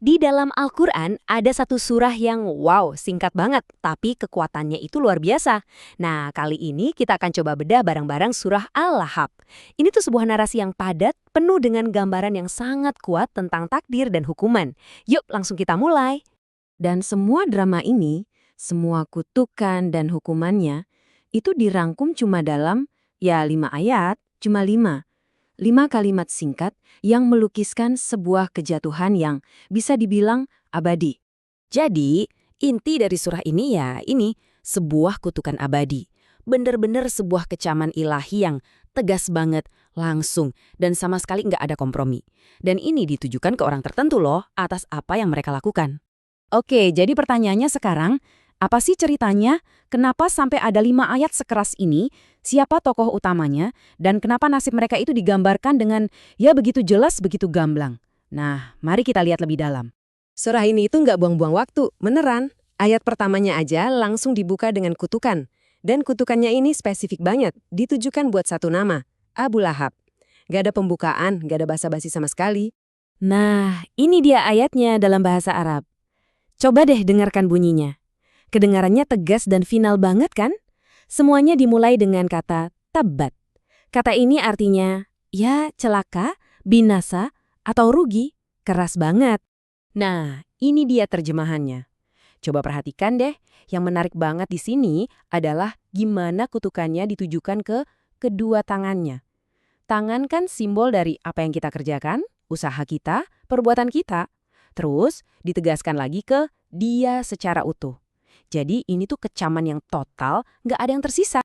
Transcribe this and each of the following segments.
Di dalam Al-Quran ada satu surah yang wow, singkat banget, tapi kekuatannya itu luar biasa. Nah, kali ini kita akan coba bedah bareng-bareng surah Al-Lahab. Ini tuh sebuah narasi yang padat, penuh dengan gambaran yang sangat kuat tentang takdir dan hukuman. Yuk, langsung kita mulai. Dan semua drama ini, semua kutukan dan hukumannya, itu dirangkum cuma dalam, 5 ayat, cuma 5. 5 kalimat singkat yang melukiskan sebuah kejatuhan yang bisa dibilang abadi. Jadi, inti dari surah ini ini, sebuah kutukan abadi. Bener-bener sebuah kecaman ilahi yang tegas banget, langsung, dan sama sekali nggak ada kompromi. Dan ini ditujukan ke orang tertentu loh, atas apa yang mereka lakukan. Oke, jadi pertanyaannya sekarang, apa sih ceritanya? Kenapa sampai ada 5 ayat sekeras ini? Siapa tokoh utamanya? Dan kenapa nasib mereka itu digambarkan dengan begitu jelas, begitu gamblang? Nah, mari kita lihat lebih dalam. Surah ini itu nggak buang-buang waktu, beneran. Ayat pertamanya aja langsung dibuka dengan kutukan. Dan kutukannya ini spesifik banget, ditujukan buat satu nama, Abu Lahab. Gak ada pembukaan, gak ada basa-basi sama sekali. Nah, ini dia ayatnya dalam bahasa Arab. Coba deh dengarkan bunyinya. Kedengarannya tegas dan final banget kan? Semuanya dimulai dengan kata tabbat. Kata ini artinya, celaka, binasa, atau rugi. Keras banget. Nah, ini dia terjemahannya. Coba perhatikan deh, yang menarik banget di sini adalah gimana kutukannya ditujukan ke kedua tangannya. Tangan kan simbol dari apa yang kita kerjakan, usaha kita, perbuatan kita. Terus ditegaskan lagi ke dia secara utuh. Jadi ini tuh kecaman yang total, nggak ada yang tersisa.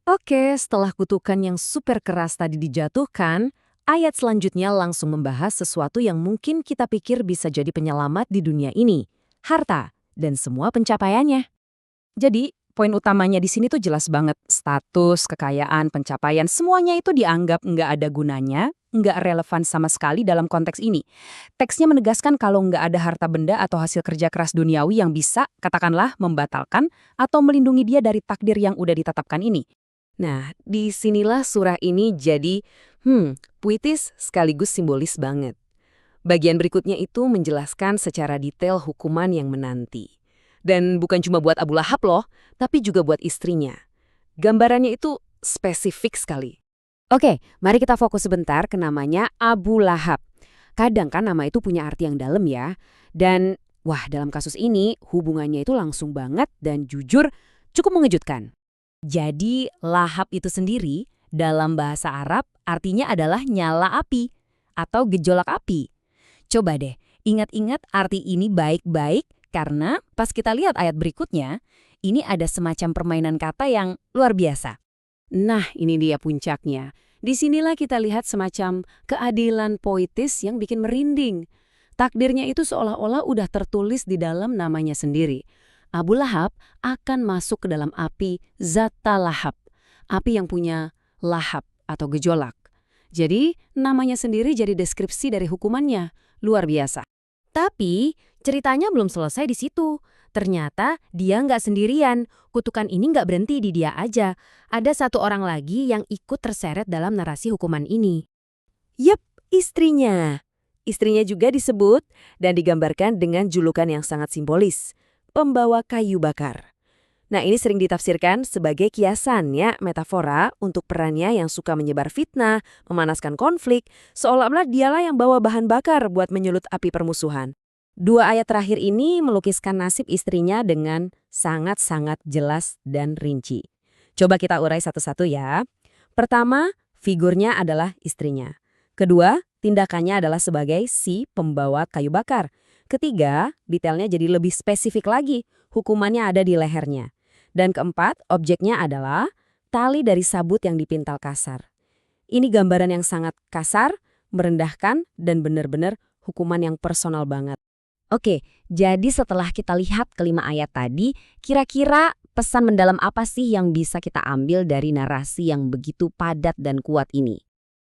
Oke, setelah kutukan yang super keras tadi dijatuhkan, ayat selanjutnya langsung membahas sesuatu yang mungkin kita pikir bisa jadi penyelamat di dunia ini. Harta dan semua pencapaiannya. Jadi, poin utamanya di sini tuh jelas banget. Status, kekayaan, pencapaian, semuanya itu dianggap nggak ada gunanya, nggak relevan sama sekali dalam konteks ini. Teksnya menegaskan kalau nggak ada harta benda atau hasil kerja keras duniawi yang bisa, katakanlah, membatalkan atau melindungi dia dari takdir yang udah ditetapkan ini. Nah, disinilah surah ini jadi, puitis sekaligus simbolis banget. Bagian berikutnya itu menjelaskan secara detail hukuman yang menanti. Dan bukan cuma buat Abu Lahab loh, tapi juga buat istrinya. Gambarannya itu spesifik sekali. Oke, mari kita fokus sebentar ke namanya Abu Lahab. Kadang kan nama itu punya arti yang dalam ya. Dan, dalam kasus ini hubungannya itu langsung banget dan jujur cukup mengejutkan. Jadi, lahap itu sendiri dalam bahasa Arab artinya adalah nyala api atau gejolak api. Coba deh, ingat-ingat arti ini baik-baik karena pas kita lihat ayat berikutnya, ini ada semacam permainan kata yang luar biasa. Nah, ini dia puncaknya. Disinilah kita lihat semacam keadilan poetis yang bikin merinding. Takdirnya itu seolah-olah udah tertulis di dalam namanya sendiri. Abu Lahab akan masuk ke dalam api Zata Lahab, api yang punya lahap atau gejolak. Jadi, namanya sendiri jadi deskripsi dari hukumannya. Luar biasa. Tapi, ceritanya belum selesai di situ. Ternyata dia nggak sendirian. Kutukan ini nggak berhenti di dia aja. Ada satu orang lagi yang ikut terseret dalam narasi hukuman ini. Yep, istrinya. Istrinya juga disebut dan digambarkan dengan julukan yang sangat simbolis. Pembawa kayu bakar. Nah, ini sering ditafsirkan sebagai kiasan metafora untuk perannya yang suka menyebar fitnah, memanaskan konflik, seolah-olah dialah yang bawa bahan bakar buat menyulut api permusuhan. 2 ayat terakhir ini melukiskan nasib istrinya dengan sangat-sangat jelas dan rinci. Coba kita urai satu-satu ya. Pertama, figurnya adalah istrinya. Kedua, tindakannya adalah sebagai si pembawa kayu bakar. Ketiga, detailnya jadi lebih spesifik lagi, hukumannya ada di lehernya. Dan keempat, objeknya adalah tali dari sabut yang dipintal kasar. Ini gambaran yang sangat kasar, merendahkan, dan benar-benar hukuman yang personal banget. Oke, jadi setelah kita lihat kelima ayat tadi, kira-kira pesan mendalam apa sih yang bisa kita ambil dari narasi yang begitu padat dan kuat ini?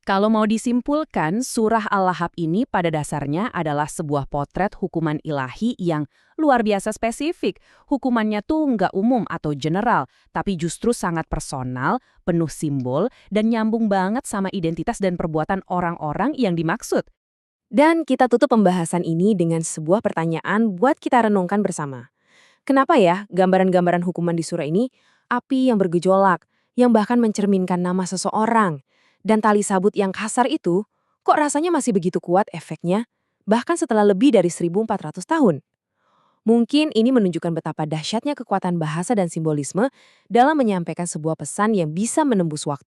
Kalau mau disimpulkan, surah Al-Lahab ini pada dasarnya adalah sebuah potret hukuman ilahi yang luar biasa spesifik. Hukumannya tuh nggak umum atau general, tapi justru sangat personal, penuh simbol, dan nyambung banget sama identitas dan perbuatan orang-orang yang dimaksud. Dan kita tutup pembahasan ini dengan sebuah pertanyaan buat kita renungkan bersama. Kenapa ya gambaran-gambaran hukuman di surah ini api yang bergejolak, yang bahkan mencerminkan nama seseorang, dan tali sabut yang kasar itu, kok rasanya masih begitu kuat efeknya, bahkan setelah lebih dari 1400 tahun? Mungkin ini menunjukkan betapa dahsyatnya kekuatan bahasa dan simbolisme dalam menyampaikan sebuah pesan yang bisa menembus waktu.